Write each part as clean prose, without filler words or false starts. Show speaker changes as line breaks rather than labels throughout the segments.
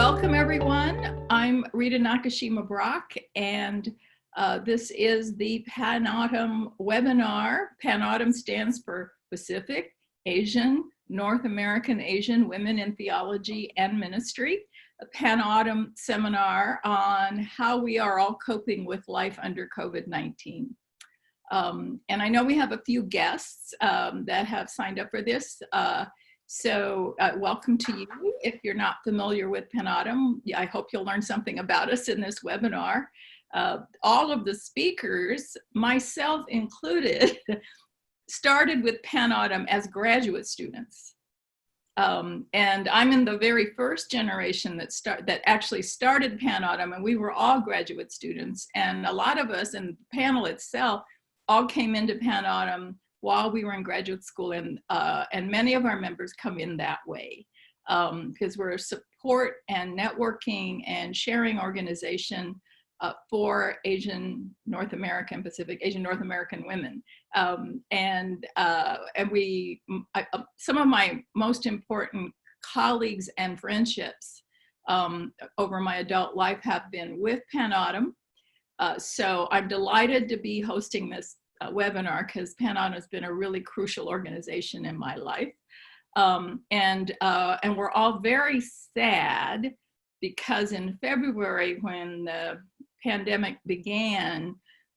Welcome everyone. I'm Rita Nakashima-Brock, and this is the PanAutumn webinar. PanAutumn stands for Pacific, Asian, North American Asian Women in Theology and Ministry, a PanAutumn seminar on how we are all coping with life under COVID-19. And I know we have a few guests that have signed up for this. So welcome to you. If you're not familiar with PanAutumn, I hope you'll learn something about us in this webinar. All of the speakers, myself included, started with PanAutumn as graduate students. And I'm in the very first generation that actually started PanAutumn, and we were all graduate students. And a lot of us in the panel itself all came into PanAutumn while we were in graduate school, and many of our members come in that way because we're a support and networking and sharing organization for Asian, North American, Pacific, Asian, North American women. And some of my most important colleagues and friendships over my adult life have been with PanAutumn. So I'm delighted to be hosting this webinar because PanAutumn has been a really crucial organization in my life. And we're all very sad because in February, when the pandemic began,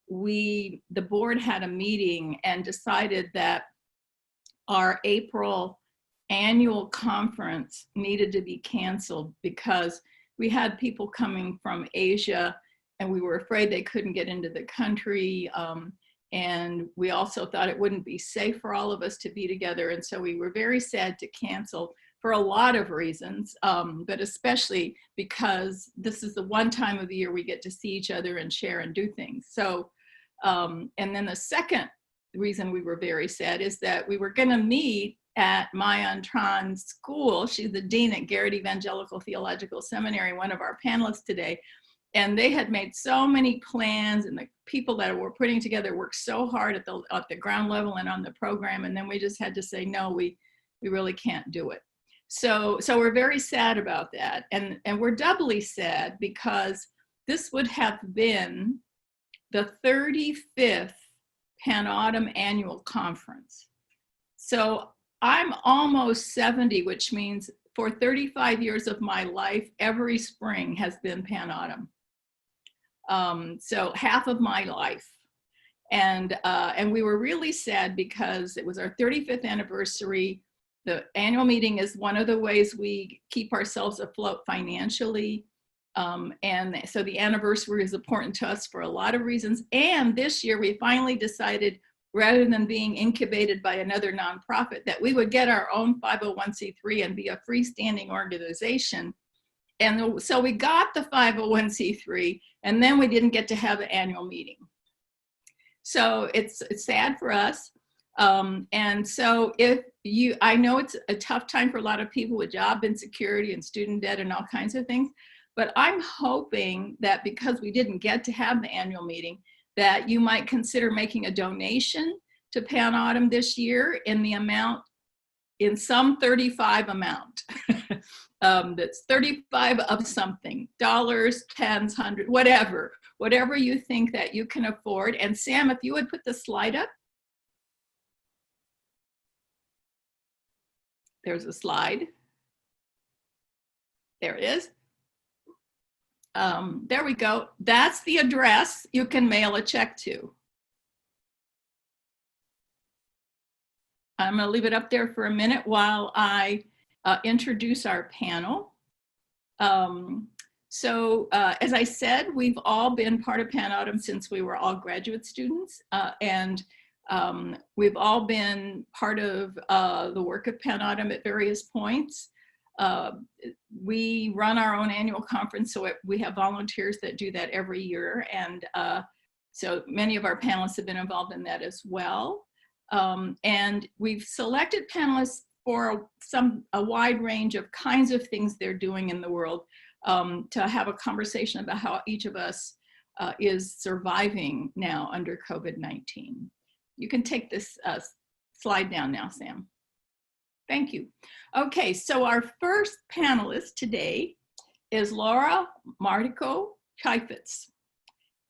the board had a meeting and decided that our April annual conference needed to be canceled because we had people coming from Asia and we were afraid they couldn't get into the country. And we also thought it wouldn't be safe for all of us to be together. And so we were very sad to cancel for a lot of reasons, but especially because this is the one time of the year we get to see each other and share and do things. So, and then the second reason we were very sad is that we were gonna meet at Mai-Anh Le Tran's school. She's the dean at Garrett Evangelical Theological Seminary, one of our panelists today. And they had made so many plans, and the people that were putting together worked so hard at the ground level and on the program. And then we just had to say, no, we really can't do it. So we're very sad about that. And we're doubly sad because this would have been the 35th PanAutumn annual conference. So I'm almost 70, which means for 35 years of my life, every spring has been PanAutumn. So half of my life. And we were really sad because it was our 35th anniversary. The annual meeting is one of the ways we keep ourselves afloat financially. And so the anniversary is important to us for a lot of reasons. And this year we finally decided, rather than being incubated by another nonprofit, that we would get our own 501c3 and be a freestanding organization. And so we got the 501c3, and then we didn't get to have the annual meeting. So it's sad for us. And so I know it's a tough time for a lot of people with job insecurity and student debt and all kinds of things, but I'm hoping that because we didn't get to have the annual meeting, that you might consider making a donation to PanAutumn this year in the amount, in some 35 amount. That's 35 of something, dollars, tens, hundred, whatever you think that you can afford. And Sam, if you would put the slide up. There's a slide. There it is. There we go. That's the address you can mail a check to. I'm going to leave it up there for a minute while I introduce our panel. So as I said, we've all been part of PanAutumn since we were all graduate students, and we've all been part of the work of PanAutumn at various points. We run our own annual conference, so we have volunteers that do that every year, and so many of our panelists have been involved in that as well. And we've selected panelists for a wide range of kinds of things they're doing in the world, to have a conversation about how each of us is surviving now under COVID-19. You can take this slide down now, Sam. Thank you. Okay, so our first panelist today is Mariko Cheifetz.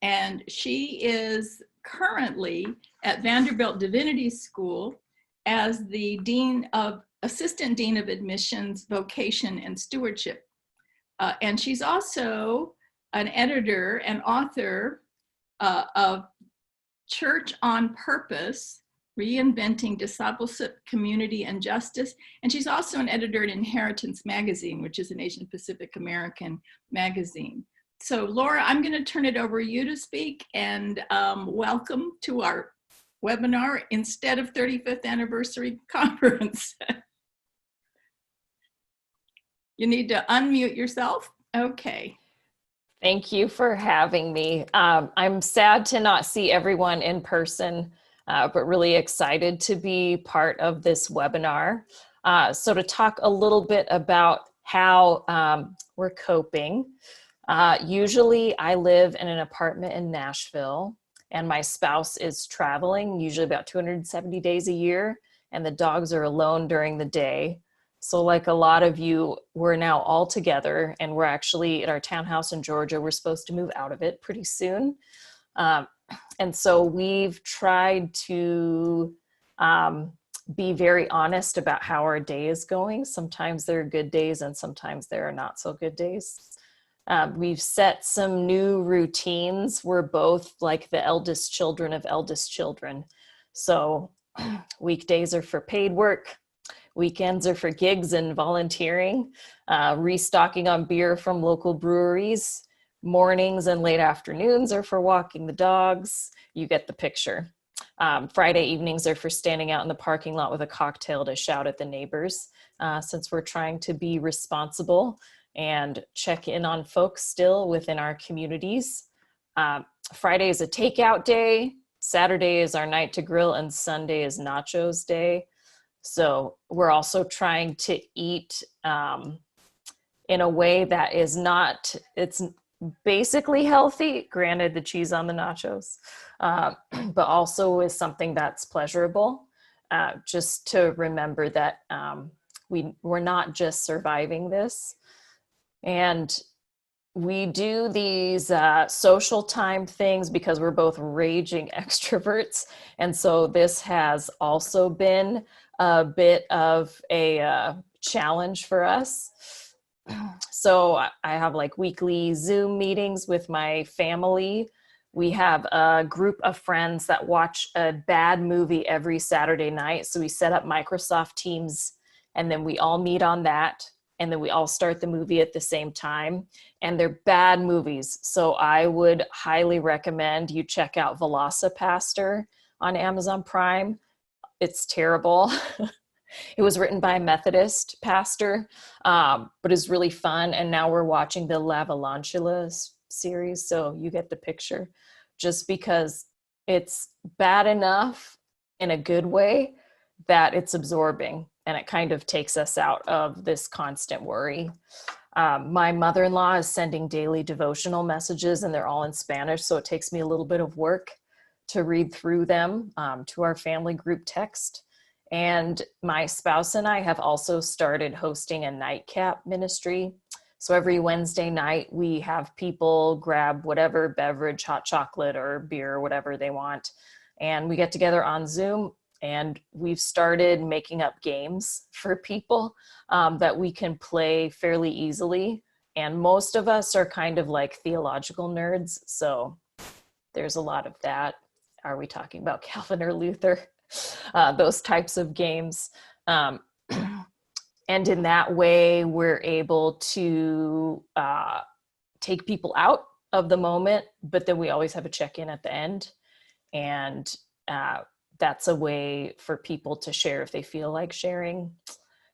And she is currently at Vanderbilt Divinity School as the Assistant Dean of Admissions, Vocation, and Stewardship. And she's also an editor and author of Church on Purpose, Reinventing Discipleship, Community, and Justice. And she's also an editor at Inheritance Magazine, which is an Asian Pacific American magazine. So Laura, I'm going to turn it over to you to speak, and welcome to our webinar instead of 35th anniversary conference. You need to unmute yourself. Okay.
Thank you for having me. I'm sad to not see everyone in person, but really excited to be part of this webinar. So to talk a little bit about how we're coping. Usually I live in an apartment in Nashville, and my spouse is traveling, usually about 270 days a year, and the dogs are alone during the day. So like a lot of you, we're now all together, and we're actually at our townhouse in Georgia. We're supposed to move out of it pretty soon. And so we've tried to be very honest about how our day is going. Sometimes there are good days and sometimes there are not so good days. We've set some new routines. We're both like the eldest children of eldest children. So weekdays are for paid work. Weekends are for gigs and volunteering, restocking on beer from local breweries. Mornings and late afternoons are for walking the dogs. You get the picture. Friday evenings are for standing out in the parking lot with a cocktail to shout at the neighbors, since we're trying to be responsible and check in on folks still within our communities. Friday is a takeout day. Saturday is our night to grill, and Sunday is nachos day. So we're also trying to eat in a way that is not, it's basically healthy, granted the cheese on the nachos, but also is something that's pleasurable, just to remember that we're not just surviving this. And we do these social time things because we're both raging extroverts. And so this has also been a bit of a challenge for us. So I have like weekly Zoom meetings with my family. We have a group of friends that watch a bad movie every Saturday night. So we set up Microsoft Teams, and then we all meet on that. And then we all start the movie at the same time. And they're bad movies. So I would highly recommend you check out VelociPastor on Amazon Prime. It's terrible. It was written by a Methodist pastor, but it's really fun. And now we're watching the Lavalantula series. So you get the picture, just because it's bad enough in a good way that it's absorbing, and it kind of takes us out of this constant worry. My mother-in-law is sending daily devotional messages, and they're all in Spanish. So it takes me a little bit of work to read through them to our family group text. And my spouse and I have also started hosting a nightcap ministry. So every Wednesday night, we have people grab whatever beverage, hot chocolate or beer or whatever they want. And we get together on Zoom, and we've started making up games for people that we can play fairly easily. And most of us are kind of like theological nerds. So there's a lot of that. Are we talking about Calvin or Luther? Those types of games. And in that way, we're able to take people out of the moment, but then we always have a check-in at the end. And that's a way for people to share if they feel like sharing.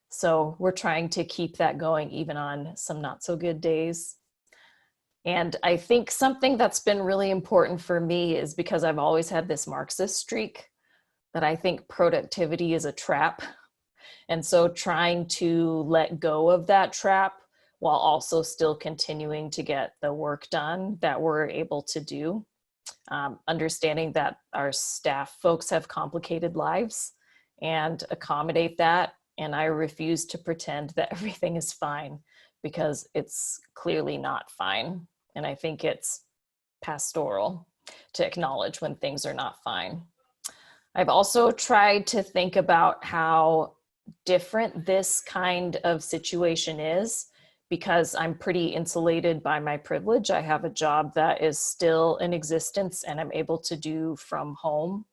So we're trying to keep that going even on some not so good days. And I think something that's been really important for me is because I've always had this Marxist streak, that I think productivity is a trap. And so trying to let go of that trap while also still continuing to get the work done that we're able to do. Understanding that our staff folks have complicated lives, and accommodate that. And I refuse to pretend that everything is fine, because it's clearly not fine. And I think it's pastoral to acknowledge when things are not fine. I've also tried to think about how different this kind of situation is, because I'm pretty insulated by my privilege. I have a job that is still in existence and I'm able to do from home.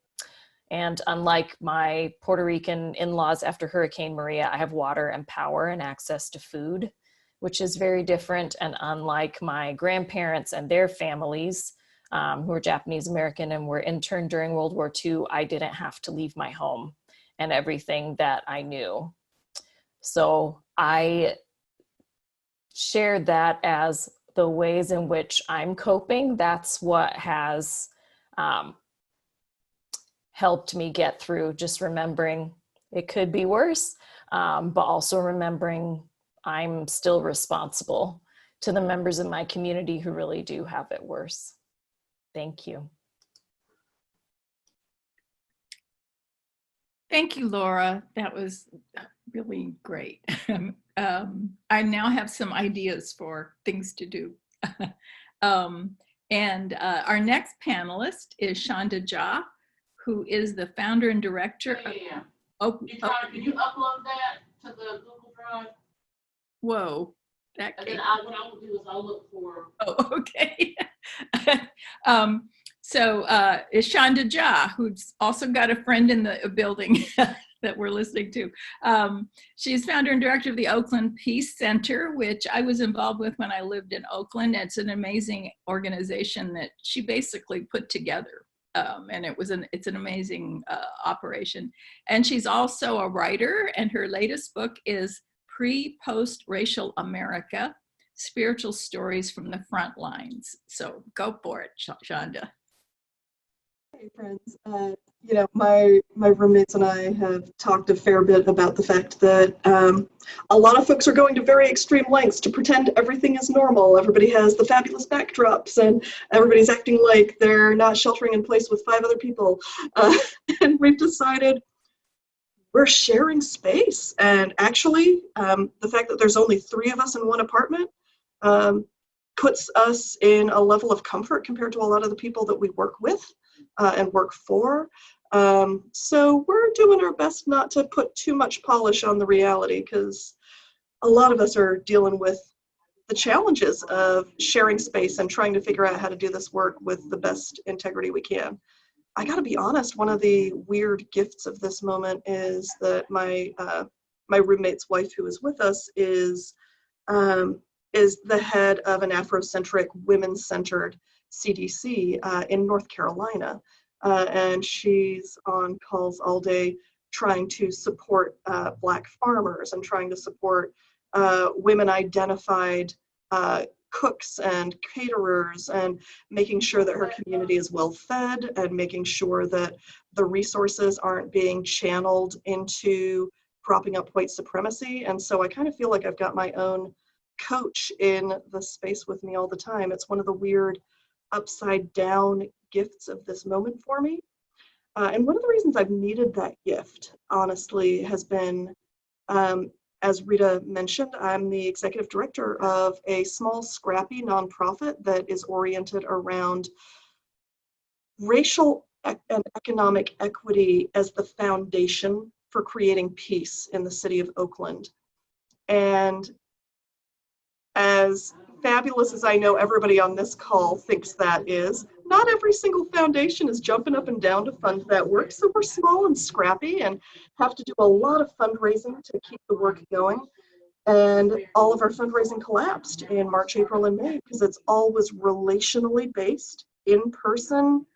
And unlike my Puerto Rican in-laws after Hurricane Maria, I have water and power and access to food, which is very different. And unlike my grandparents and their families, who are Japanese American and were interned during World War II, I didn't have to leave my home and everything that I knew. So I shared that as the ways in which I'm coping. That's what has helped me get through, just remembering it could be worse, but also remembering I'm still responsible to the members of my community who really do have it worse. Thank you.
Thank you, Laura. That was really great. I now have some ideas for things to do. And our next panelist is Sandhya Jha, who is the founder and director of...
Can you upload that to the Google Drive?
Whoa.
And then what I will do is I'll look for...
Oh, okay. So is Sandhya Jha, who's also got a friend in the building that we're listening to. She's founder and director of the Oakland Peace Center, which I was involved with when I lived in Oakland. It's an amazing organization that she basically put together. And it's an amazing operation. And she's also a writer, and her latest book is Pre-Post Racial America, Spiritual Stories from the Front Lines. So go for it, Sandhya.
Hey friends, you know, my roommates and I have talked a fair bit about the fact that a lot of folks are going to very extreme lengths to pretend everything is normal. Everybody has the fabulous backdrops and everybody's acting like they're not sheltering in place with 5 other people. And we've decided we're sharing space. And actually, the fact that there's only 3 of us in one apartment puts us in a level of comfort compared to a lot of the people that we work with and work for. So we're doing our best not to put too much polish on the reality, because a lot of us are dealing with the challenges of sharing space and trying to figure out how to do this work with the best integrity we can. I gotta be honest, one of the weird gifts of this moment is that my roommate's wife, who is with us, is the head of an Afrocentric, women-centered CDC in North Carolina. And she's on calls all day trying to support Black farmers and trying to support women-identified cooks and caterers, and making sure that her community is well fed and making sure that the resources aren't being channeled into propping up white supremacy. And so I kind of feel like I've got my own coach in the space with me all the time. It's one of the weird upside down gifts of this moment for me. And one of the reasons I've needed that gift, honestly, has been, as Rita mentioned, I'm the executive director of a small, scrappy nonprofit that is oriented around racial and economic equity as the foundation for creating peace in the city of Oakland. And as fabulous as I know everybody on this call thinks that is, not every single foundation is jumping up and down to fund that work. So we're small and scrappy and have to do a lot of fundraising to keep the work going. And all of our fundraising collapsed in March, April, and May, because it's always relationally based, in-person,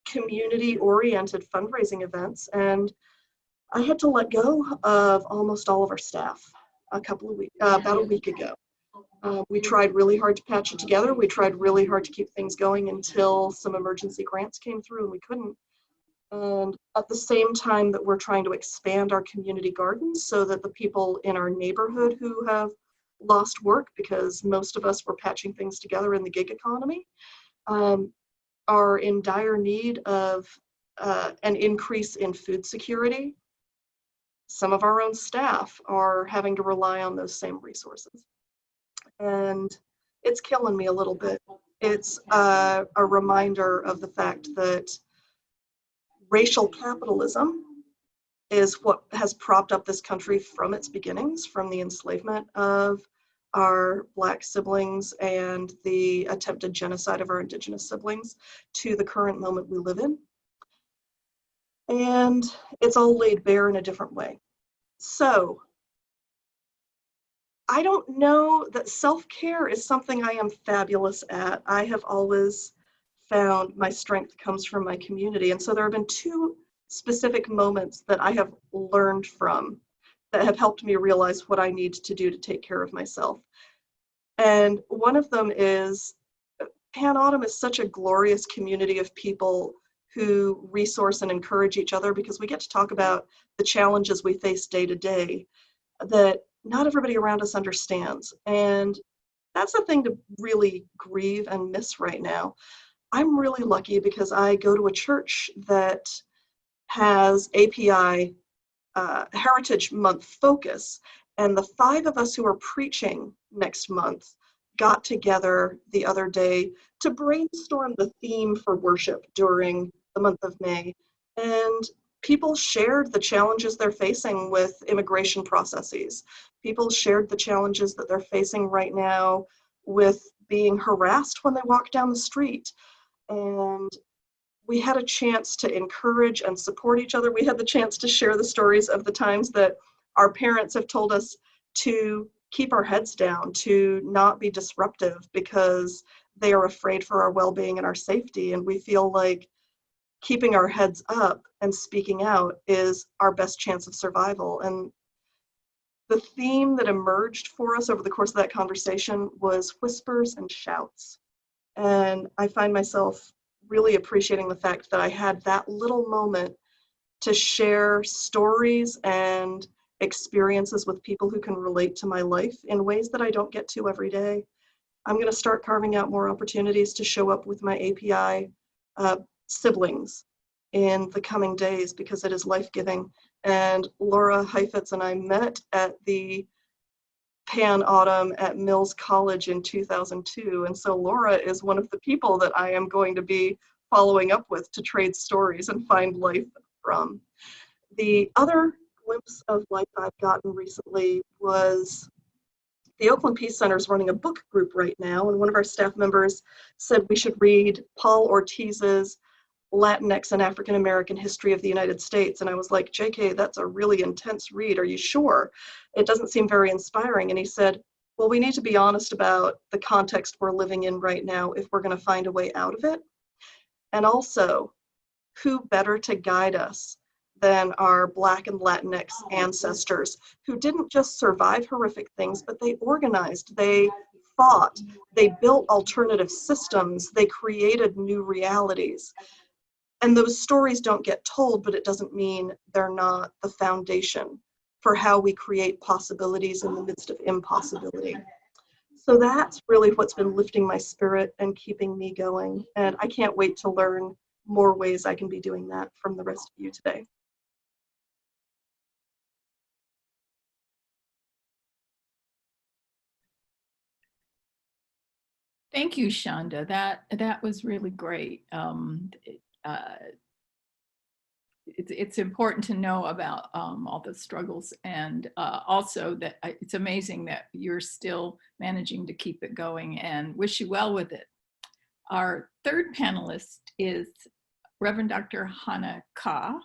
community-oriented fundraising events. And I had to let go of almost all of our staff about a week ago. We tried really hard to patch it together. We tried really hard to keep things going until some emergency grants came through and we couldn't. And at the same time that we're trying to expand our community gardens so that the people in our neighborhood who have lost work, because most of us were patching things together in the gig economy, are in dire need of an increase in food security. some of our own staff are having to rely on those same resources. And it's killing me a little bit. It's a reminder of the fact that racial capitalism is what has propped up this country from its beginnings, from the enslavement of our Black siblings and the attempted genocide of our Indigenous siblings to the current moment we live in. And it's all laid bare in a different way. So I don't know that self-care is something I am fabulous at. I have always found my strength comes from my community. And so there have been two specific moments that I have learned from that have helped me realize what I need to do to take care of myself. And one of them is Pan Autumn is such a glorious community of people who resource and encourage each other, because we get to talk about the challenges we face day to day that not everybody around us understands. And that's the thing to really grieve and miss right now. I'm really lucky because I go to a church that has API Heritage Month focus. And the 5 of us who are preaching next month got together the other day to brainstorm the theme for worship during the month of May. And people shared the challenges they're facing with immigration processes. People shared the challenges that they're facing right now with being harassed when they walk down the street. And we had a chance to encourage and support each other. We had the chance to share the stories of the times that our parents have told us to keep our heads down, to not be disruptive because they are afraid for our well-being and our safety. And we feel like keeping our heads up and speaking out is our best chance of survival. And the theme that emerged for us over the course of that conversation was whispers and shouts. And I find myself really appreciating the fact that I had that little moment to share stories and experiences with people who can relate to my life in ways that I don't get to every day. I'm going to start carving out more opportunities to show up with my API siblings in the coming days because it is life-giving. And Laurie Heifetz and I met at the Pan Autumn at Mills College in 2002. And so Laura is one of the people that I am going to be following up with to trade stories and find life from. The other glimpse of life I've gotten recently was the Oakland Peace Center is running a book group right now. And one of our staff members said we should read Paul Ortiz's Latinx and African American History of the United States. And I was like, JK, that's a really intense read. Are you sure? It doesn't seem very inspiring. And he said, well, we need to be honest about the context we're living in right now if we're going to find a way out of it. And also, who better to guide us than our Black and Latinx ancestors who didn't just survive horrific things, but they organized, they fought, they built alternative systems, they created new realities. And those stories don't get told, but it doesn't mean they're not the foundation for how we create possibilities in the midst of impossibility. So that's really what's been lifting my spirit and keeping me going. And I can't wait to learn more ways I can be doing that from the rest of you today.
Thank you, Shonda. That was really great. It's important to know about all the struggles, and also that it's amazing that you're still managing to keep it going, and wish you well with it. Our third panelist is Reverend Dr Hannah Kha,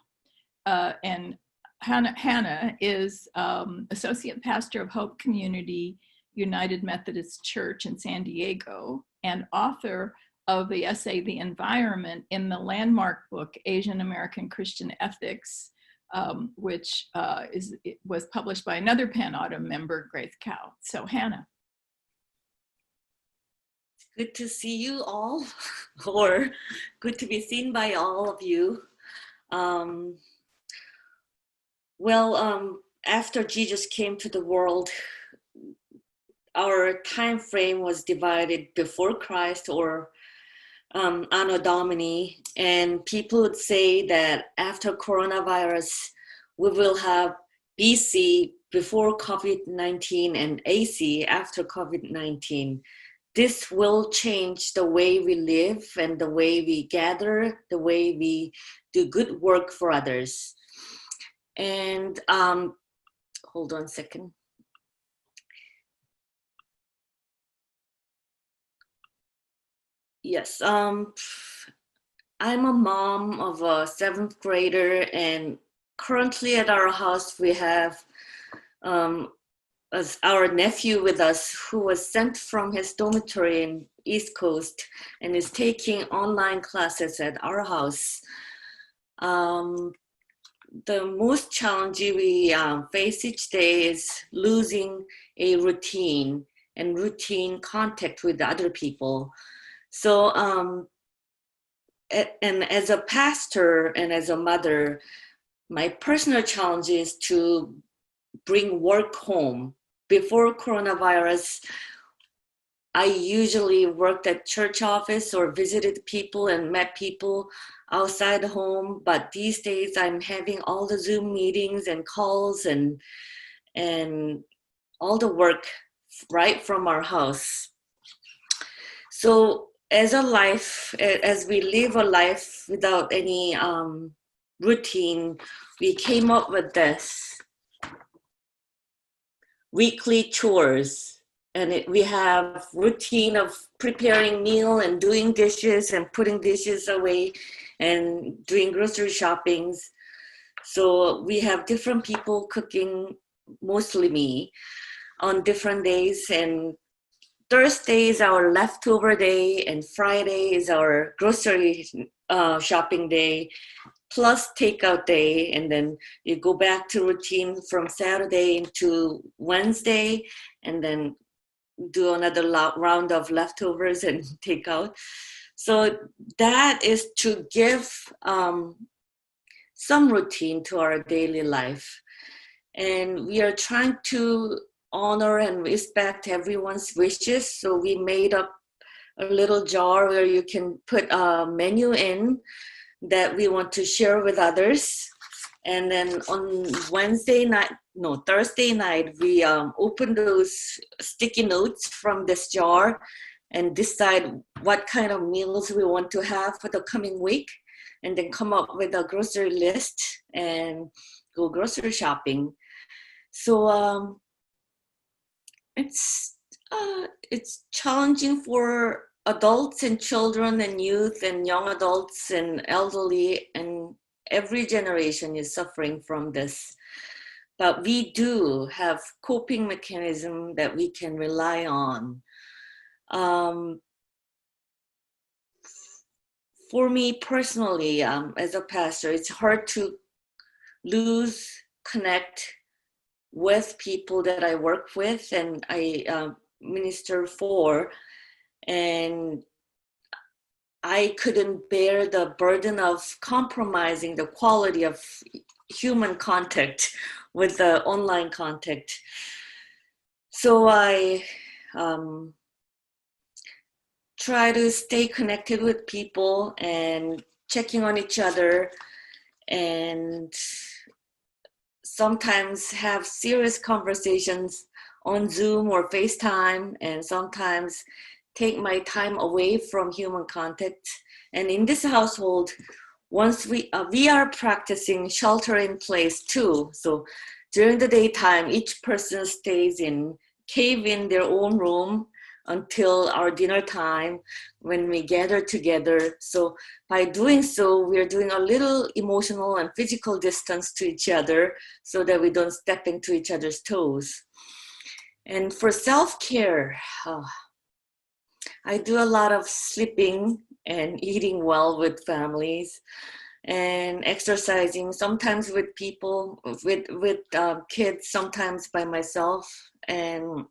and Hannah is Associate Pastor of Hope Community United Methodist Church in San Diego, and author of the essay, The Environment, in the landmark book, Asian American Christian Ethics, which was published by another Pan Autumn member, Grace Cow. So Hannah.
It's good to see you all, or good to be seen by all of you. After Jesus came to the world, our time frame was divided before Christ or Anno Domini, and people would say that after coronavirus, we will have BC before COVID-19 and AC after COVID-19. This will change the way we live and the way we gather, the way we do good work for others. And hold on a second. Yes, I'm a mom of a 7th grader, and currently at our house we have as our nephew with us who was sent from his dormitory in East Coast and is taking online classes at our house. The most challenging we face each day is losing a routine and routine contact with other people. So, and as a pastor and as a mother, my personal challenge is to bring work home. Before coronavirus, I usually worked at church office or visited people and met people outside home. But these days I'm having all the Zoom meetings and calls and all the work right from our house. So as we live a life without any routine, we came up with this weekly chores, and we have routine of preparing meal and doing dishes and putting dishes away and doing grocery shoppings. So we have different people cooking, mostly me, on different days, and Thursday is our leftover day and Friday is our grocery shopping day plus takeout day, and then you go back to routine from Saturday into Wednesday, and then do another round of leftovers and takeout. So that is to give some routine to our daily life. And we are trying to honor and respect everyone's wishes. So we made up a little jar where you can put a menu in that we want to share with others. And then on Thursday night, we open those sticky notes from this jar and decide what kind of meals we want to have for the coming week, and then come up with a grocery list and go grocery shopping. So it's challenging for adults and children and youth and young adults and elderly, and every generation is suffering from this. But we do have coping mechanism that we can rely on. For me personally, as a pastor, it's hard to lose connect with people that I work with and I minister for. And I couldn't bear the burden of compromising the quality of human contact with the online contact. So I try to stay connected with people and checking on each other, and sometimes have serious conversations on Zoom or FaceTime, and sometimes take my time away from human contact. And in this household, once we are practicing shelter in place too. So during the daytime, each person stays in cave in their own room until our dinner time when we gather together. So by doing so, we're doing a little emotional and physical distance to each other so that we don't step into each other's toes. And for self-care, I do a lot of sleeping and eating well with families and exercising, sometimes with people, with kids, sometimes by myself. And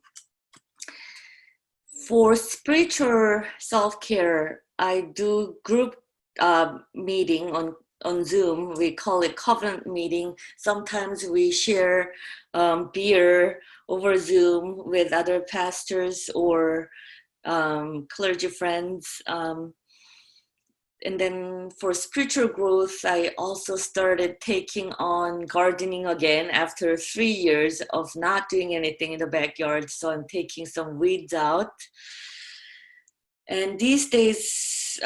for spiritual self-care, I do group meeting on Zoom. We call it covenant meeting. Sometimes we share beer over Zoom with other pastors or clergy friends. And then for spiritual growth, I also started taking on gardening again after 3 years of not doing anything in the backyard. So I'm taking some weeds out. And these days,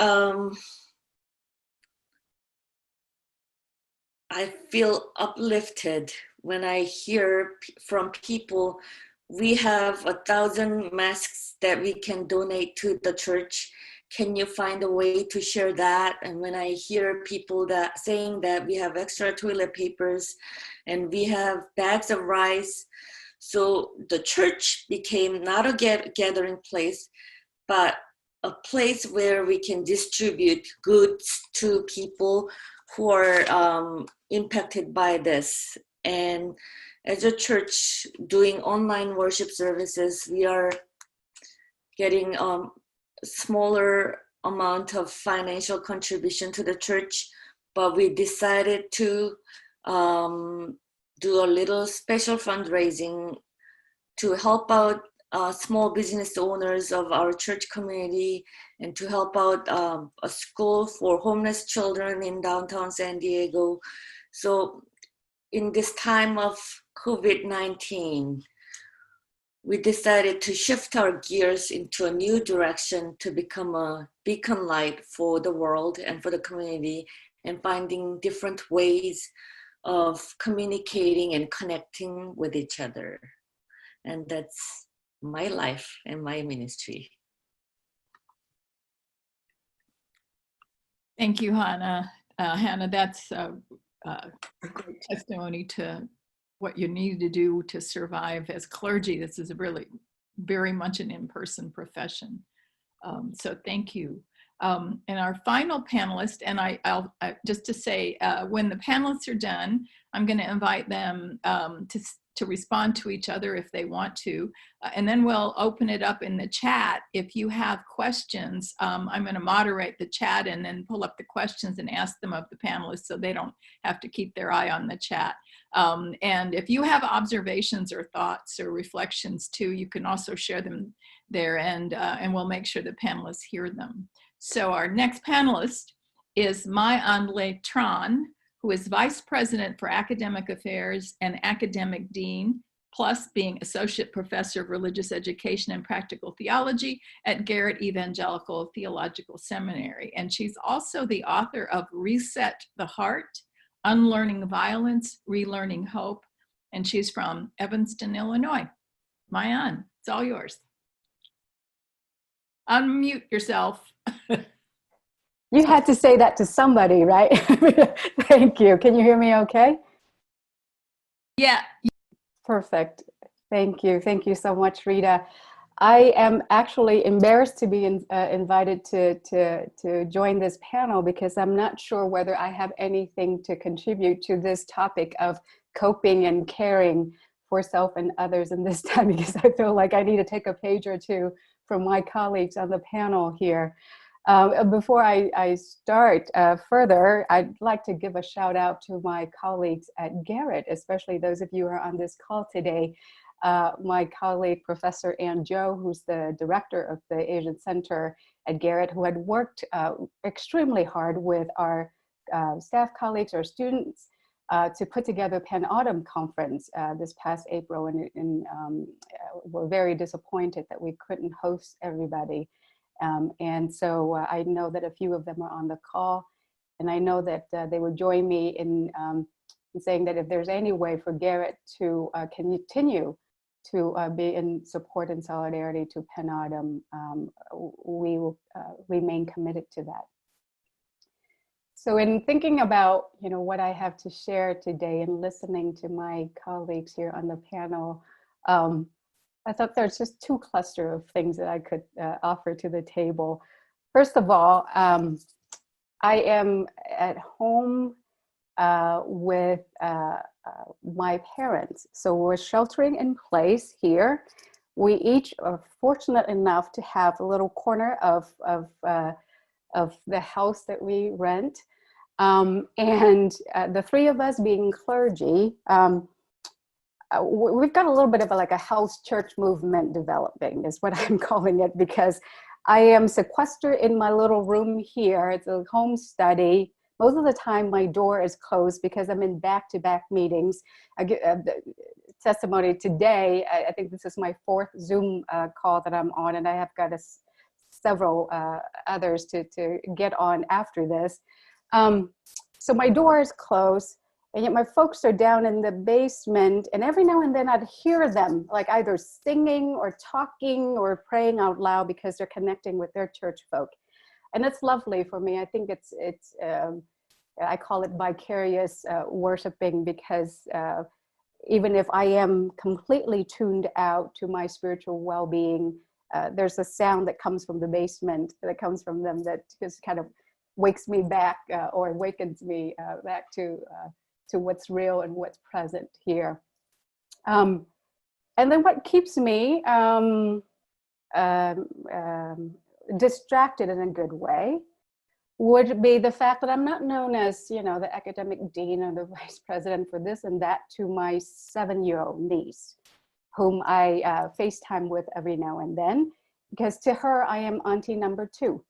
I feel uplifted when I hear from people, we have 1,000 masks that we can donate to the church. Can you find a way to share that? And when I hear people that saying that we have extra toilet papers and we have bags of rice. So the church became not a gathering place, but a place where we can distribute goods to people who are impacted by this. And as a church doing online worship services, we are getting smaller amount of financial contribution to the church, but we decided to do a little special fundraising to help out small business owners of our church community and to help out a school for homeless children in downtown San Diego. So in this time of COVID-19, we decided to shift our gears into a new direction to become a beacon light for the world and for the community, and finding different ways of communicating and connecting with each other. And that's my life and my ministry.
Thank you, Hannah. Hannah, that's a great testimony to what you need to do to survive as clergy. This is really very much an in-person profession. So thank you. And our final panelist, and I'll just to say, when the panelists are done, I'm going to invite them to respond to each other if they want to. And then we'll open it up in the chat. If you have questions, I'm going to moderate the chat and then pull up the questions and ask them of the panelists so they don't have to keep their eye on the chat. And if you have observations or thoughts or reflections too, you can also share them there, and we'll make sure the panelists hear them. So our next panelist is Mai-Anh Le Tran, who is Vice President for Academic Affairs and Academic Dean, plus being Associate Professor of Religious Education and Practical Theology at Garrett Evangelical Theological Seminary. And she's also the author of Reset the Heart, Unlearning Violence, Relearning Hope, and she's from Evanston, Illinois. Mai-Anh, it's all yours. Unmute yourself.
You had to say that to somebody, right? Thank you. Can you hear me okay?
Yeah.
Perfect. Thank you. Thank you so much, Rita. I am actually embarrassed to be invited to join this panel because I'm not sure whether I have anything to contribute to this topic of coping and caring for self and others in this time, because I feel like I need to take a page or two from my colleagues on the panel here. Before I start further, I'd like to give a shout out to my colleagues at Garrett, especially those of you who are on this call today. My colleague, Professor Ann Jo, who's the director of the Asian Center at Garrett, who had worked extremely hard with our staff colleagues, our students, to put together Pan-Autumn Conference this past April, and we're very disappointed that we couldn't host everybody. And so I know that a few of them are on the call, and I know that they would join me in saying that if there's any way for Garrett to continue to be in support and solidarity to Pan-Autumn, we will remain committed to that. So in thinking about, what I have to share today and listening to my colleagues here on the panel, I thought there's just two cluster of things that I could offer to the table. First of all, I am at home with my parents. So we're sheltering in place here. We each are fortunate enough to have a little corner of the house that we rent. And the three of us being clergy, we've got a little bit of a house church movement developing, is what I'm calling it, because I am sequestered in my little room here. It's a home study. Most of the time my door is closed because I'm in back-to-back meetings. I get the testimony today. I think this is my 4th Zoom call that I'm on, and I have got several others to get on after this. So my door is closed, and yet my folks are down in the basement, and every now and then I'd hear them like either singing or talking or praying out loud because they're connecting with their church folk. And it's lovely for me. I think it's I call it vicarious worshiping, because even if I am completely tuned out to my spiritual well-being, there's a sound that comes from the basement, that comes from them, that just kind of wakes me back or awakens me back to what's real and what's present here. And then what keeps me distracted in a good way would be the fact that I'm not known as, you know, the academic dean or the vice president for this and that to my 7-year-old niece, whom I FaceTime with every now and then, because to her, I am auntie number 2,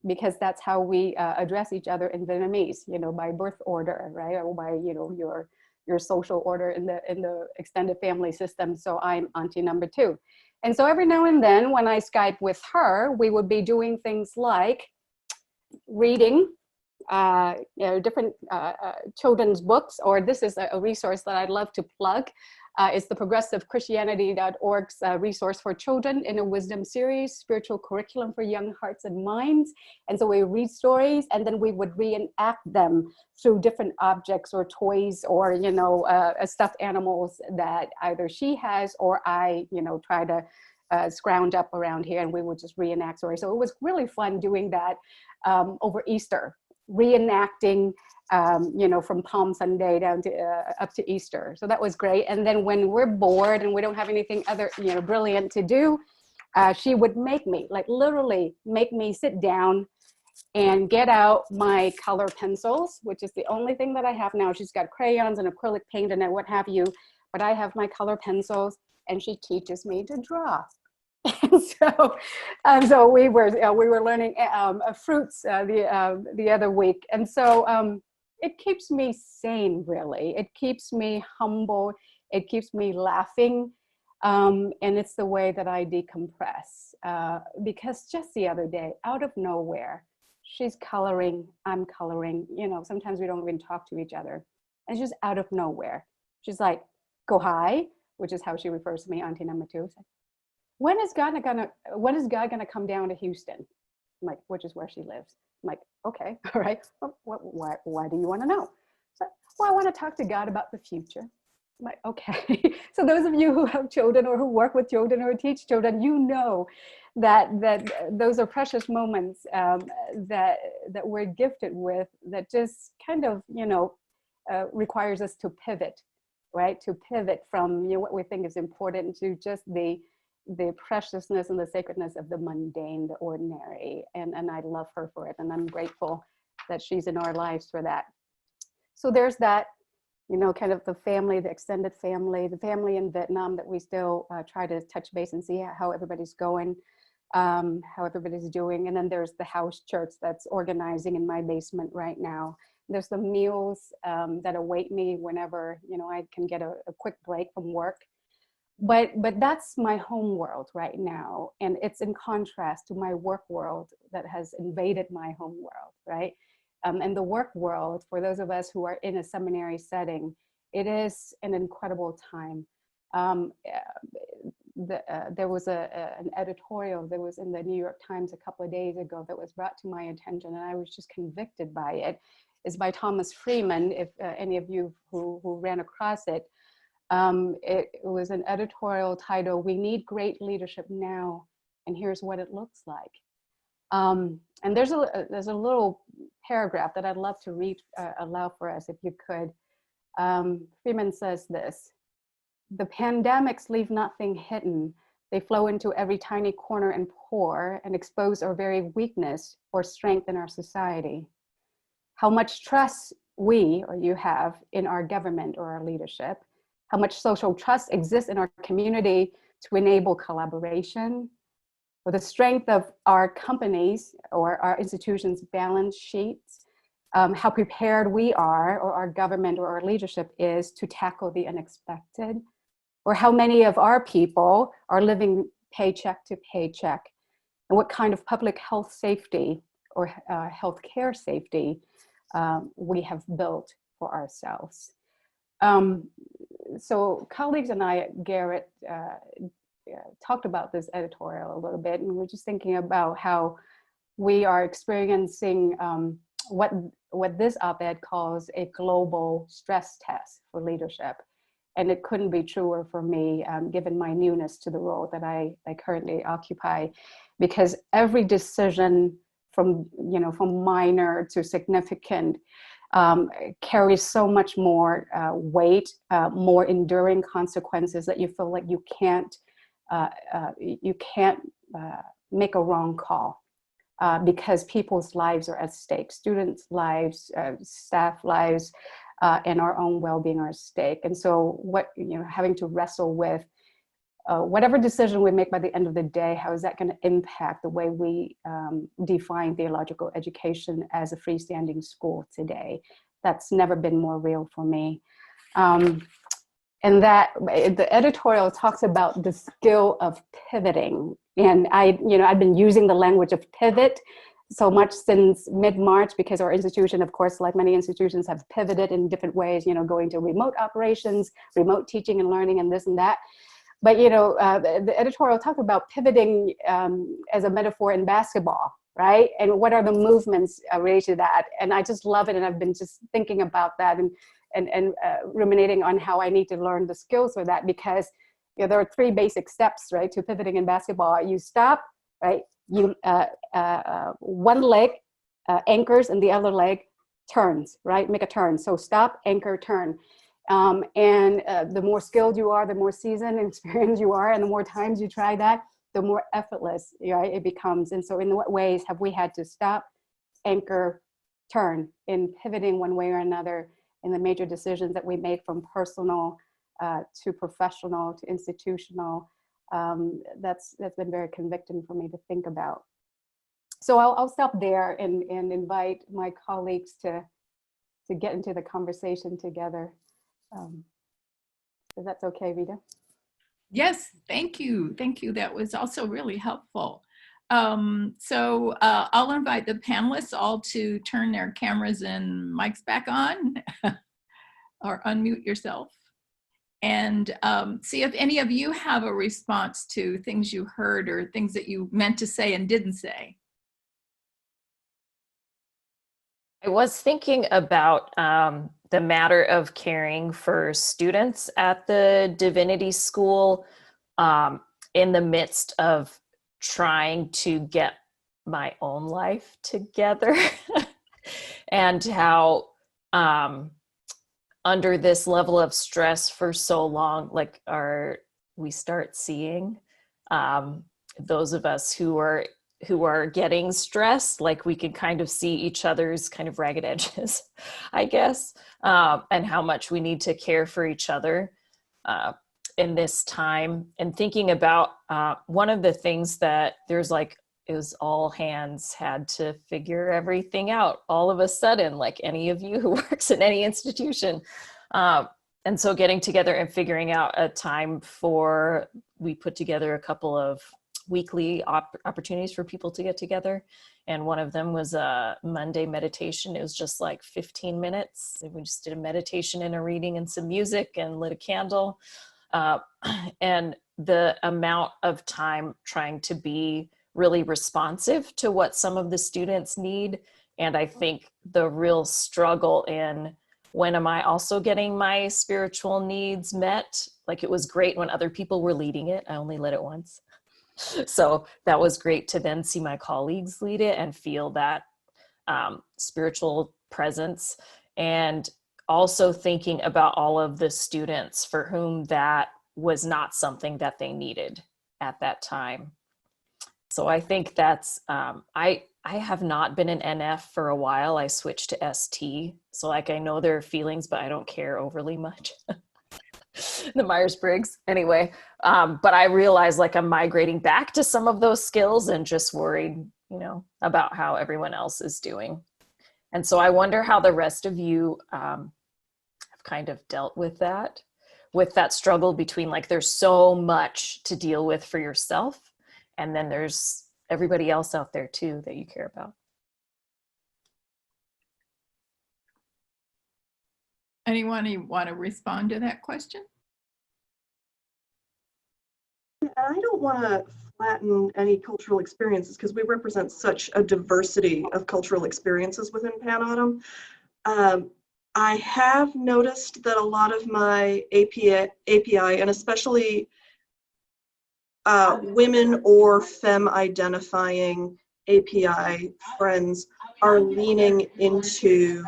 because that's how we address each other in Vietnamese, you know, by birth order, right? Or by, you know, your social order in the extended family system. So I'm auntie number 2. And so every now and then when I Skype with her, we would be doing things like reading you know, different children's books, or this is a resource that I'd love to plug. It's the progressivechristianity.org's resource for children in a wisdom series, spiritual curriculum for young hearts and minds. And so we read stories, and then we would reenact them through different objects or toys, or, you know, stuffed animals that either she has or I, you know, try to scrounge up around here, and we would just reenact stories. So it was really fun doing that over Easter, reenacting, you know, from Palm Sunday down to up to Easter. So that was great. And then when we're bored and we don't have anything other, you know, brilliant to do, she would make me, like literally make me sit down and get out my color pencils, which is the only thing that I have now. She's got crayons and acrylic paint and what have you, but I have my color pencils, and she teaches me to draw. So we were learning fruits the other week, and so it keeps me sane, really. It keeps me humble. It keeps me laughing, and it's the way that I decompress. Because just the other day, out of nowhere, she's coloring, I'm coloring. You know, sometimes we don't even talk to each other, and just out of nowhere, she's like, "Go hi," which is how she refers to me, auntie number 2. When is God gonna come down to Houston? I'm like, which is where she lives. I'm like, okay, all right. Well, why do you want to know? So, well, I want to talk to God about the future. I'm like, okay. So those of you who have children or who work with children or teach children, you know that those are precious moments that we're gifted with, that just kind of, you know, requires us to pivot, right? To pivot from, you know, what we think is important to just the preciousness and the sacredness of the mundane, the ordinary. And I love her for it. And I'm grateful that she's in our lives for that. So there's that, you know, kind of the family, the extended family, the family in Vietnam that we still try to touch base and see how everybody's going, how everybody's doing. And then there's the house church that's organizing in my basement right now. There's the meals that await me whenever, you know, I can get a quick break from work. But that's my home world right now. And it's in contrast to my work world that has invaded my home world, right? And the work world, for those of us who are in a seminary setting, it is an incredible time. There was an editorial that was in the New York Times a couple of days ago that was brought to my attention, and I was just convicted by it. It's by Thomas Freeman, if any of you who ran across it. It was an editorial title, "We Need Great Leadership Now, and Here's What It Looks Like." And there's a little paragraph that I'd love to read aloud for us, if you could. Freeman says this: "The pandemics leave nothing hidden. They flow into every tiny corner and pore and expose our very weakness or strength in our society. How much trust we, or you, have in our government or our leadership, how much social trust exists in our community to enable collaboration, or the strength of our companies or our institutions' balance sheets, how prepared we are, or our government or our leadership is to tackle the unexpected, or how many of our people are living paycheck to paycheck, and what kind of public health safety or healthcare safety we have built for ourselves. So colleagues and I at Garrett talked about this editorial a little bit, and we're just thinking about how we are experiencing what this op-ed calls a global stress test for leadership. And it couldn't be truer for me, given my newness to the role that I currently occupy, because every decision from minor to significant carries so much more weight, more enduring consequences that you feel like you can't make a wrong call. Because people's lives are at stake, students' lives, staff lives, and our own well-being are at stake. And so having to wrestle with whatever decision we make by the end of the day, how is that going to impact the way we define theological education as a freestanding school today? That's never been more real for me. And that the editorial talks about the skill of pivoting. And I've been using the language of pivot so much since mid-March, because our institution, of course, like many institutions, have pivoted in different ways, going to remote operations, remote teaching and learning, and this and that. But, the editorial talked about pivoting as a metaphor in basketball, right? And what are the movements related to that? And I just love it. And I've been just thinking about that and ruminating on how I need to learn the skills for that, because there are 3 basic steps, right, to pivoting in basketball. You stop, right? You one leg anchors and the other leg turns, right? Make a turn. So stop, anchor, turn. And the more skilled you are, the more seasoned and experienced you are, and the more times you try that, the more effortless, right, it becomes. And so in what ways have we had to stop, anchor, turn in pivoting one way or another in the major decisions that we make, from personal to professional to institutional? That's been very convicting for me to think about. So I'll stop there and invite my colleagues to get into the conversation together. If that's okay, Rita.
Yes, thank you. Thank you. That was also really helpful. So I'll invite the panelists all to turn their cameras and mics back on or unmute yourself, and see if any of you have a response to things you heard or things that you meant to say and didn't say.
I was thinking about the matter of caring for students at the Divinity School in the midst of trying to get my own life together and how under this level of stress for so long, like we start seeing those of us who are getting stressed, like we can kind of see each other's kind of ragged edges, I guess, and how much we need to care for each other in this time. And thinking about one of the things that it was all hands had to figure everything out all of a sudden, like any of you who works in any institution. And so getting together and figuring out a time we put together a couple of weekly opportunities for people to get together. And one of them was a Monday meditation. It was just like 15 minutes. We just did a meditation and a reading and some music and lit a candle. And the amount of time trying to be really responsive to what some of the students need. And I think the real struggle in when am I also getting my spiritual needs met? Like, it was great when other people were leading it. I only led it once. So that was great to then see my colleagues lead it and feel that spiritual presence. And also thinking about all of the students for whom that was not something that they needed at that time. So I think that's, I have not been an NF for a while. I switched to ST. So like, I know there are feelings, but I don't care overly much. the Myers-Briggs. Anyway, but I realized like I'm migrating back to some of those skills and just worried, you know, about how everyone else is doing. And so I wonder how the rest of you have kind of dealt with that struggle between like, there's so much to deal with for yourself, and then there's everybody else out there too that you care about.
Anyone want to respond to that question?
I don't want to flatten any cultural experiences because we represent such a diversity of cultural experiences within Pan Autumn. I have noticed that a lot of my API and especially women or femme identifying API friends are leaning into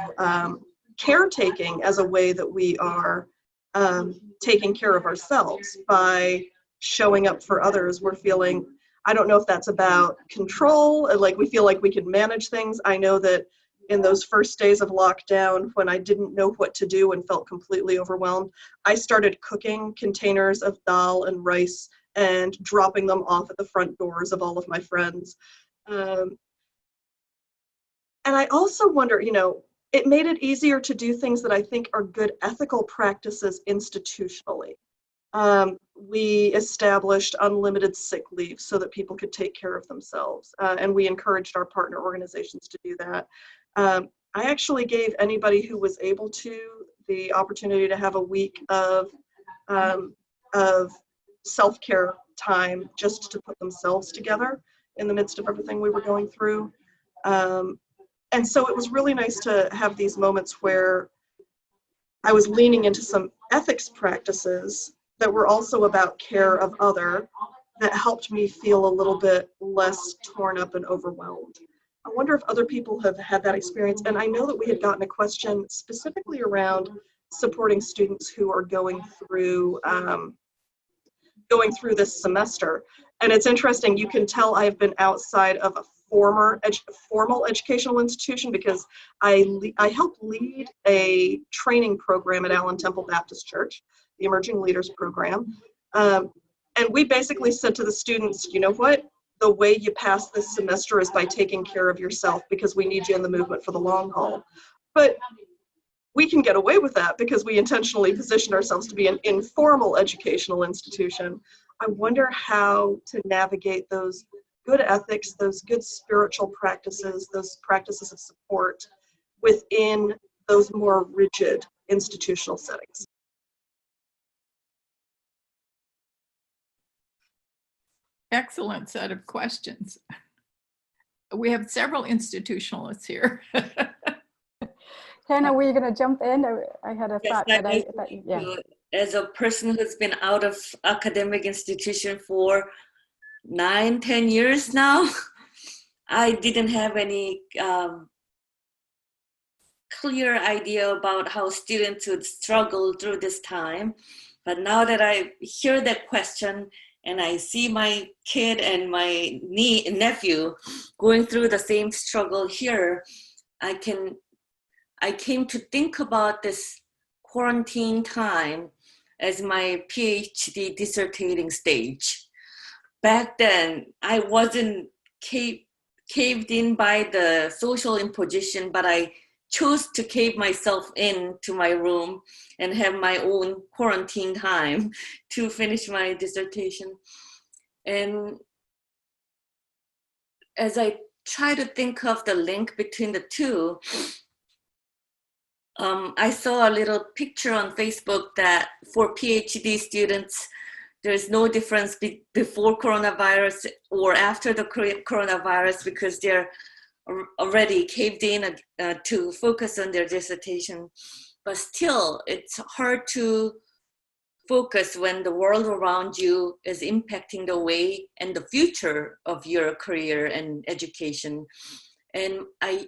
caretaking as a way that we are taking care of ourselves by showing up for others. We're feeling, I don't know if that's about control, and like we feel like we can manage things. I know that in those first days of lockdown, when I didn't know what to do and felt completely overwhelmed, I started cooking containers of dal and rice and dropping them off at the front doors of all of my friends. And I also wonder, you know, it made it easier to do things that I think are good ethical practices institutionally. We established unlimited sick leave so that people could take care of themselves, and we encouraged our partner organizations to do that. I actually gave anybody who was able to the opportunity to have a week of self-care time just to put themselves together in the midst of everything we were going through. And so it was really nice to have these moments where I was leaning into some ethics practices that were also about care of other, that helped me feel a little bit less torn up and overwhelmed. I wonder if other people have had that experience. And I know that we had gotten a question specifically around supporting students who are going through this semester. And it's interesting, you can tell I've been outside of a formal educational institution because I helped lead a training program at Allen Temple Baptist Church, the Emerging Leaders Program. And we basically said to the students, you know what? The way you pass this semester is by taking care of yourself, because we need you in the movement for the long haul. But we can get away with that because we intentionally position ourselves to be an informal educational institution. I wonder how to navigate those good ethics, those good spiritual practices, those practices of support within those more rigid institutional settings.
Excellent set of questions. We have several institutionalists here.
Hannah, were you going to jump in? I had a thought that yeah.
As a person who's been out of academic institution for 9-10 years now, I didn't have any clear idea about how students would struggle through this time. But now that I hear that question and I see my kid and my nephew going through the same struggle here, I came to think about this quarantine time as my PhD dissertating stage. Back then, I wasn't caved in by the social imposition, but I chose to cave myself into my room and have my own quarantine time to finish my dissertation. And as I try to think of the link between the two, I saw a little picture on Facebook that for PhD students, there's no difference before coronavirus or after the coronavirus, because they're already caved in to focus on their dissertation. But still, it's hard to focus when the world around you is impacting the way and the future of your career and education. And I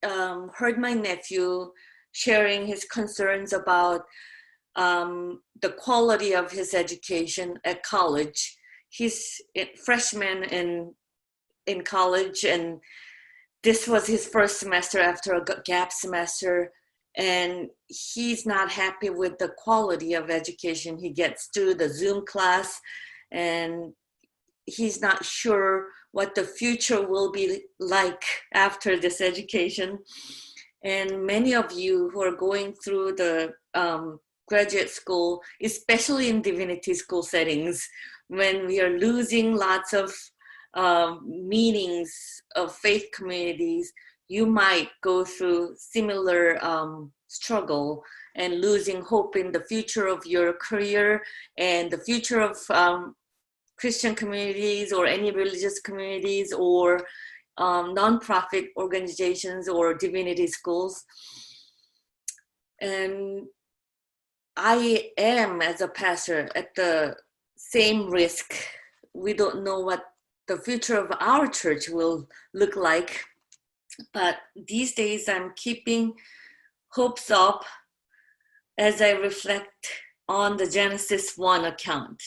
heard my nephew sharing his concerns about the quality of his education at college. He's a freshman in college, and this was his first semester after a gap semester. and he's not happy with the quality of education he gets through the Zoom class, and he's not sure what the future will be like after this education. And many of you who are going through the graduate school, especially in divinity school settings, when we are losing lots of meanings of faith communities, you might go through similar struggle and losing hope in the future of your career and the future of Christian communities or any religious communities or nonprofit organizations or divinity schools. And I am, as a pastor, at the same risk. We don't know what the future of our church will look like, but these days I'm keeping hopes up as I reflect on the Genesis 1 account.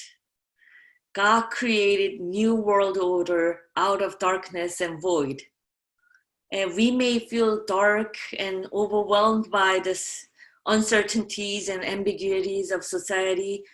God created new world order out of darkness and void. And we may feel dark and overwhelmed by this uncertainties and ambiguities of society,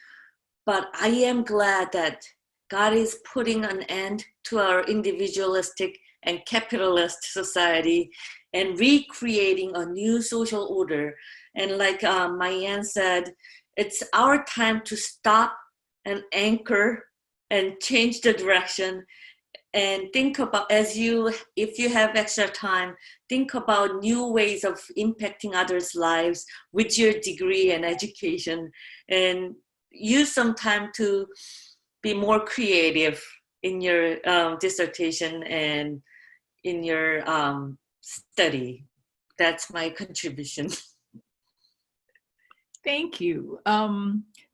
but I am glad that God is putting an end to our individualistic and capitalist society and recreating a new social order. And like Mai-Anh said, it's our time to stop and anchor and change the direction and think about, if you have extra time, think about new ways of impacting others' lives with your degree and education, and use some time to be more creative in your dissertation and in your study. That's my contribution.
Thank you.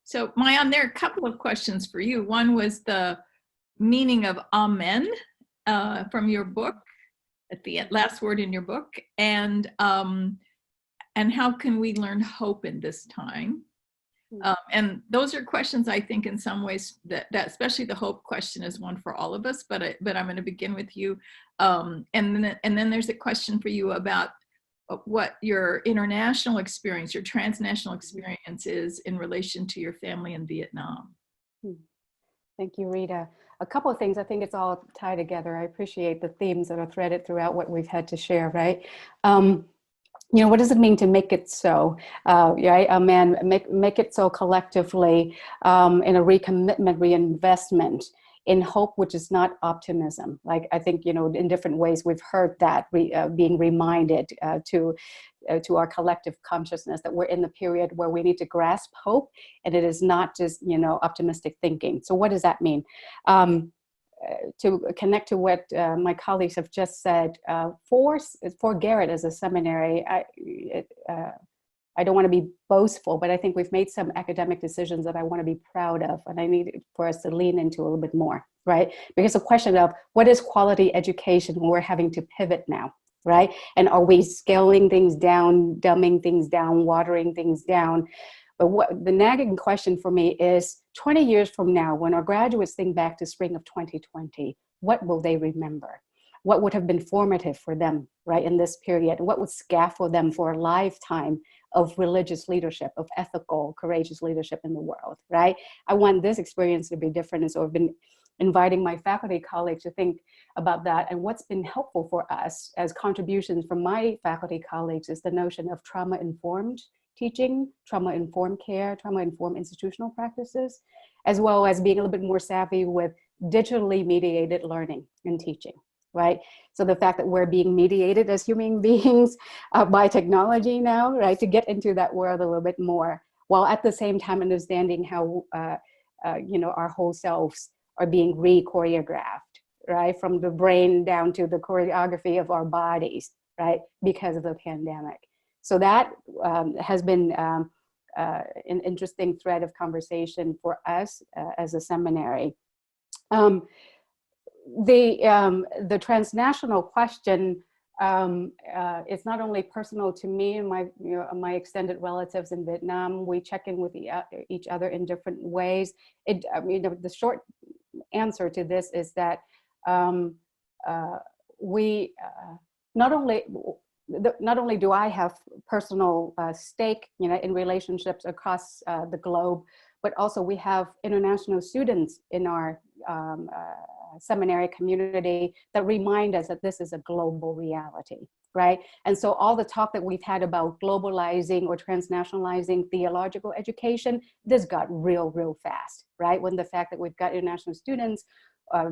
So Mai-Anh, there are a couple of questions for you. One was the meaning of amen from your book, at the last word in your book, and how can we learn hope in this time? And those are questions I think in some ways that especially the hope question is one for all of us, but I'm going to begin with you. And then there's a question for you about what your international experience, your transnational experience is in relation to your family in Vietnam.
Thank you, Rita. A couple of things. I think it's all tied together. I appreciate the themes that are threaded throughout what we've had to share, right? You know, what does it mean to make it so? Right, amen. Make it so collectively in a recommitment, reinvestment in hope, which is not optimism. Like, I think, you know, in different ways we've heard that being reminded to our collective consciousness that we're in the period where we need to grasp hope, and it is not just, you know, optimistic thinking. So what does that mean? To connect to what my colleagues have just said, for Garrett as a seminary, I don't want to be boastful, but I think we've made some academic decisions that I want to be proud of, and I need for us to lean into a little bit more, right? Because the question of what is quality education when we're having to pivot now, right? And are we scaling things down, dumbing things down, watering things down? But what the nagging question for me is 20 years from now, when our graduates think back to spring of 2020, what will they remember? What would have been formative for them, right, in this period? What would scaffold them for a lifetime of religious leadership, of ethical, courageous leadership in the world, right? I want this experience to be different. And so I've been inviting my faculty colleagues to think about that. And what's been helpful for us as contributions from my faculty colleagues is the notion of trauma-informed teaching, trauma-informed care, trauma-informed institutional practices, as well as being a little bit more savvy with digitally mediated learning and teaching, right? So the fact that we're being mediated as human beings by technology now, right, to get into that world a little bit more, while at the same time understanding how, you know, our whole selves are being re-choreographed, right, from the brain down to the choreography of our bodies, right, because of the pandemic. So that has been an interesting thread of conversation for us as a seminary. The transnational question is not only personal to me and my extended relatives in Vietnam. We check in with each other in different ways. I mean, the short answer to this is that we not only not only do I have personal stake, in relationships across the globe, but also we have international students in our seminary community that remind us that this is a global reality, right? And so all the talk that we've had about globalizing or transnationalizing theological education, this got real fast, right? When the fact that we've got international students,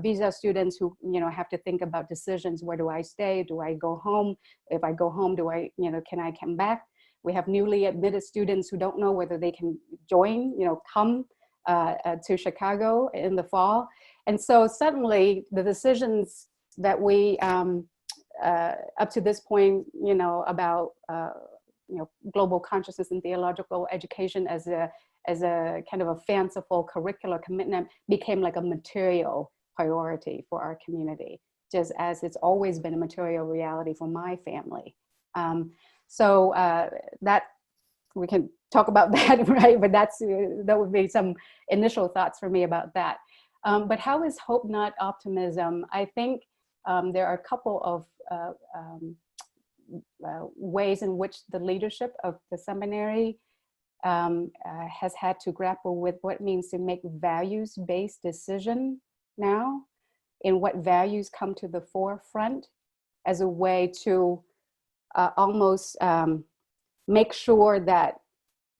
visa students who, have to think about decisions. Where do I stay? Do I go home? If I go home, can I come back? We have newly admitted students who don't know whether they can join, come to Chicago in the fall. And so suddenly the decisions that we, up to this point, about, global consciousness and theological education as a kind of a fanciful curricular commitment became like a material priority for our community, just as it's always been a material reality for my family. So that we can talk about that, right? But that would be some initial thoughts for me about that. But how is hope not optimism? I think there are a couple of ways in which the leadership of the seminary has had to grapple with what it means to make values-based decision now, and what values come to the forefront as a way to almost make sure that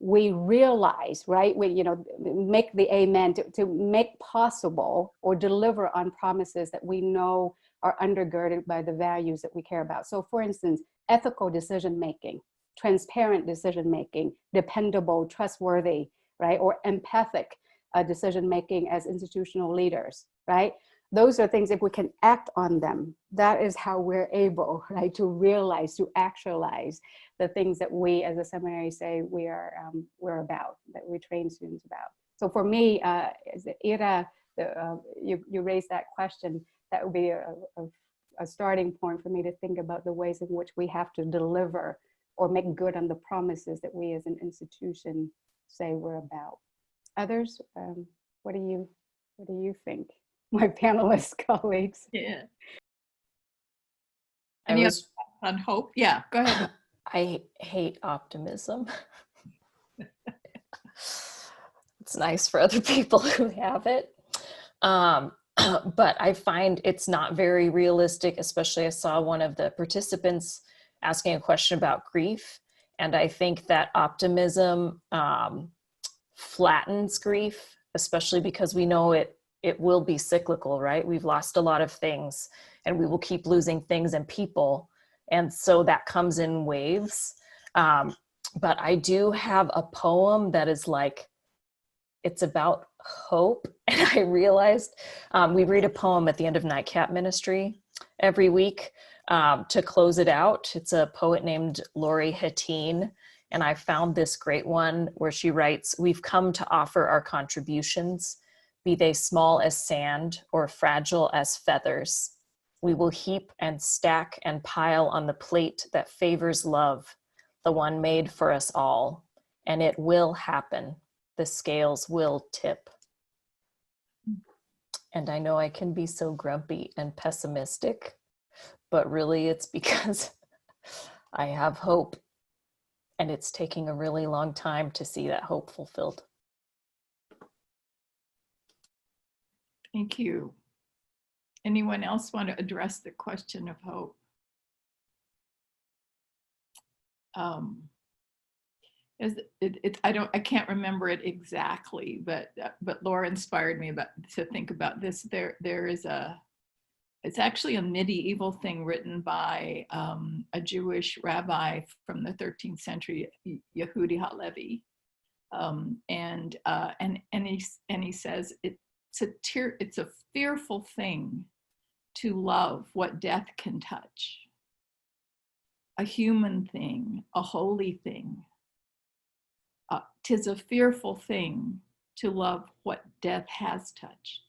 we realize, right? We, make the amen to make possible or deliver on promises that we know are undergirded by the values that we care about. So for instance, ethical decision-making, transparent decision-making, dependable, trustworthy, right? Or empathic decision-making as institutional leaders, right? Those are things, if we can act on them, that is how we're able, right, to realize, to actualize the things that we as a seminary say we're about, that we train students about. So for me, Ira, you raised that question, that would be a starting point for me to think about the ways in which we have to deliver or make good on the promises that we as an institution say we're about. Others, what do you think? My panelist colleagues.
Yeah.
I
Any
was
other on hope? Yeah, go ahead.
I hate optimism. It's nice for other people who have it. But I find it's not very realistic, especially I saw one of the participants asking a question about grief. And I think that optimism flattens grief, especially because we know it will be cyclical, right? We've lost a lot of things and we will keep losing things and people. And so that comes in waves. But I do have a poem that is like, it's about hope. And I realized we read a poem at the end of Nightcap Ministry every week to close it out. It's a poet named Laurie Heteen. And I found this great one where she writes, "We've come to offer our contributions, be they small as sand or fragile as feathers. We will heap and stack and pile on the plate that favors love, the one made for us all. And it will happen. The scales will tip." And I know I can be so grumpy and pessimistic, but really it's because I have hope. And it's taking a really long time to see that hope fulfilled.
Thank you. Anyone else want to address the question of hope? I can't remember it exactly, but Laura inspired me to think about this. It's actually a medieval thing written by a Jewish rabbi from the 13th century, Yehudi Halevi, and he says it's a fearful thing to love what death can touch, a human thing, a holy thing. 'Tis a fearful thing to love what death has touched.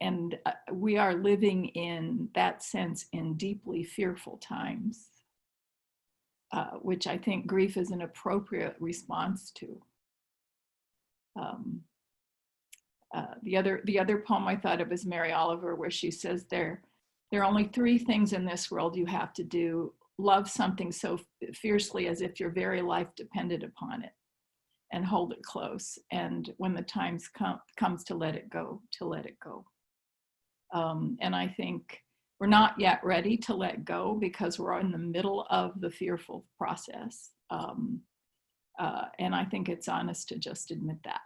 And we are living in that sense in deeply fearful times, which I think grief is an appropriate response to. The other poem I thought of is Mary Oliver, where she says There are only 3 things in this world you have to do. Love something so fiercely as if your very life depended upon it, and hold it close. And when the time comes to let it go, to let it go. And I think we're not yet ready to let go because we're in the middle of the fearful process. And I think it's honest to just admit that.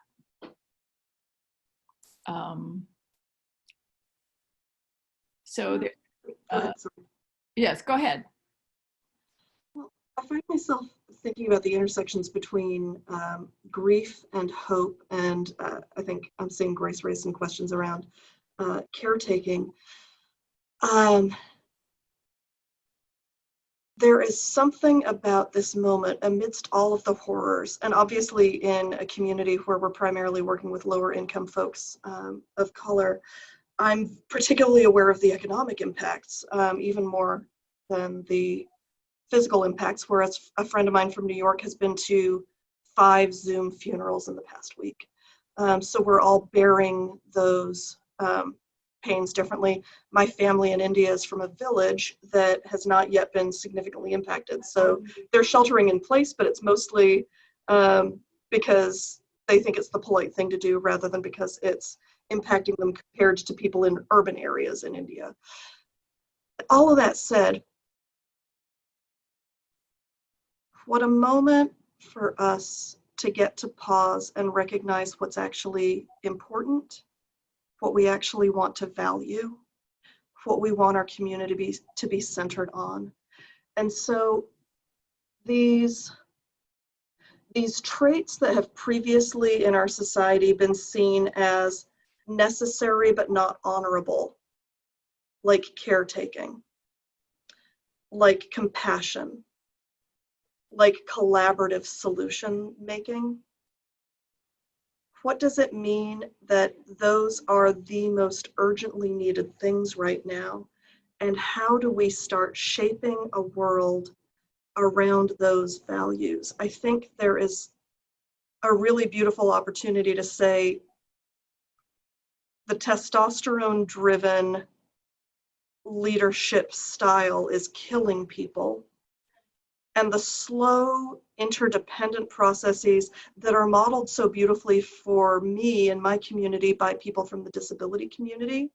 Yes, go ahead.
Well, I find myself thinking about the intersections between grief and hope, and I think I'm seeing Grace raise some questions around caretaking. There is something about this moment amidst all of the horrors, and obviously in a community where we're primarily working with lower income folks of color, I'm particularly aware of the economic impacts, even more than the physical impacts, whereas a friend of mine from New York has been to 5 Zoom funerals in the past week. So we're all bearing those pains differently. My family in India is from a village that has not yet been significantly impacted. So they're sheltering in place, but it's mostly because they think it's the polite thing to do rather than because it's impacting them compared to people in urban areas in India. All of that said, what a moment for us to get to pause and recognize what's actually important, what we actually want to value, what we want our community to be centered on. And so these traits that have previously in our society been seen as necessary but not honorable, like caretaking, like compassion, like collaborative solution making. What does it mean that those are the most urgently needed things right now? And how do we start shaping a world around those values? I think there is a really beautiful opportunity to say the testosterone-driven leadership style is killing people, and the slow, interdependent processes that are modeled so beautifully for me and my community by people from the disability community,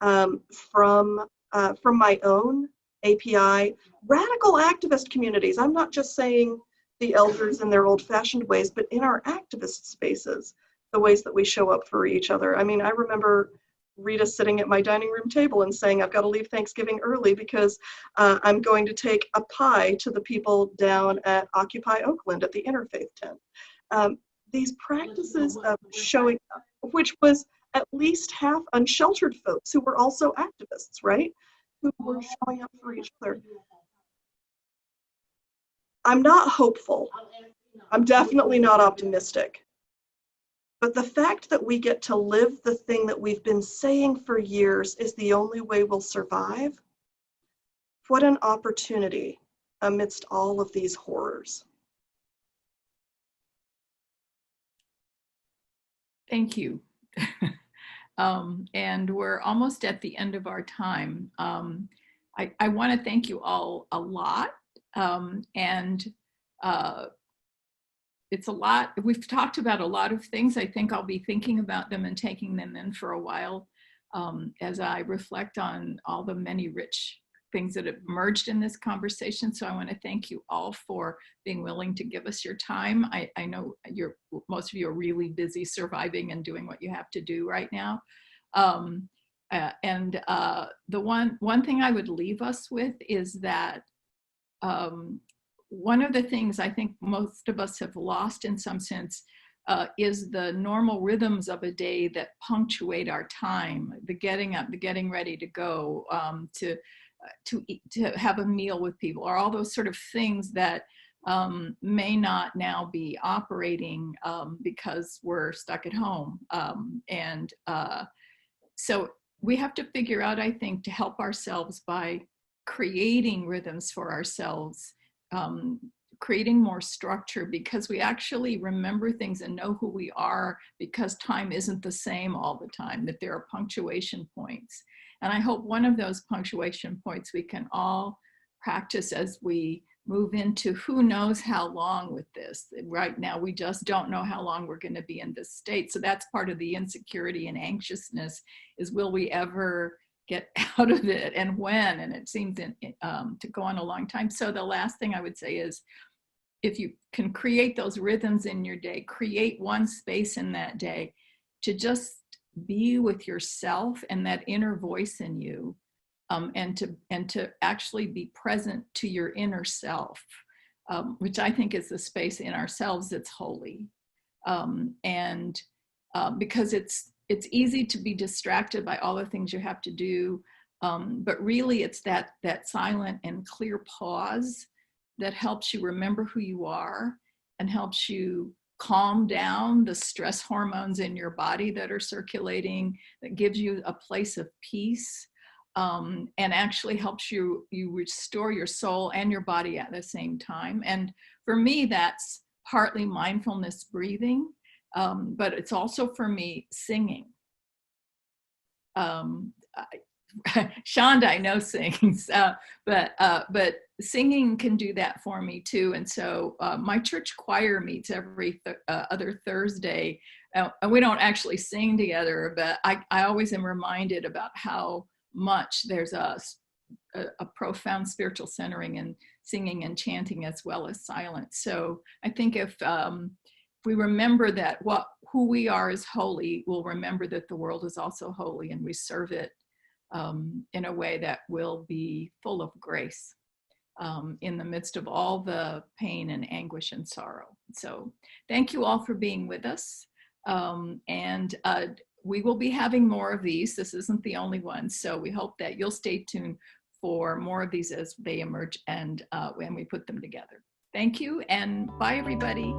from my own API, radical activist communities. I'm not just saying the elders in their old-fashioned ways, but in our activist spaces, the ways that we show up for each other. I mean, I remember Rita sitting at my dining room table and saying, I've got to leave Thanksgiving early because I'm going to take a pie to the people down at Occupy Oakland at the Interfaith tent. These practices of showing up, which was at least half unsheltered folks who were also activists, right? Who were showing up for each other. I'm not hopeful. I'm definitely not optimistic. But the fact that we get to live the thing that we've been saying for years is the only way we'll survive. What an opportunity amidst all of these horrors.
Thank you. And we're almost at the end of our time. I want to thank you all a lot. It's a lot. We've talked about a lot of things. I think I'll be thinking about them and taking them in for a while as I reflect on all the many rich things that have emerged in this conversation. So I want to thank you all for being willing to give us your time. I know most of you are really busy surviving and doing what you have to do right now. The one thing I would leave us with is that one of the things I think most of us have lost in some sense is the normal rhythms of a day that punctuate our time, the getting up, the getting ready to go, to have a meal with people, or all those sort of things that may not now be operating because we're stuck at home. So we have to figure out, I think, to help ourselves by creating rhythms for ourselves, creating more structure, because we actually remember things and know who we are because time isn't the same all the time, that there are punctuation points. And I hope one of those punctuation points we can all practice as we move into who knows how long with this. Right now, we just don't know how long we're going to be in this state. So that's part of the insecurity and anxiousness, is will we ever get out of it, and when? And it seems to go on a long time. So the last thing I would say is, if you can create those rhythms in your day, create one space in that day to just be with yourself and that inner voice in you, and to actually be present to your inner self, which I think is the space in ourselves that's holy. Because it's easy to be distracted by all the things you have to do, but really it's that silent and clear pause that helps you remember who you are and helps you calm down the stress hormones in your body that are circulating, that gives you a place of peace, and actually helps you restore your soul and your body at the same time. And for me, that's partly mindfulness breathing, but it's also for me singing. Shonda, I know sings, but singing can do that for me too. And so my church choir meets every other Thursday, and we don't actually sing together, but I always am reminded about how much there's a profound spiritual centering in singing and chanting as well as silence. So I think if we remember that who we are is holy, we'll remember that the world is also holy, and we serve it in a way that will be full of grace in the midst of all the pain and anguish and sorrow. So thank you all for being with us. And we will be having more of these. This isn't the only one. So we hope that you'll stay tuned for more of these as they emerge and when we put them together. Thank you, and bye everybody.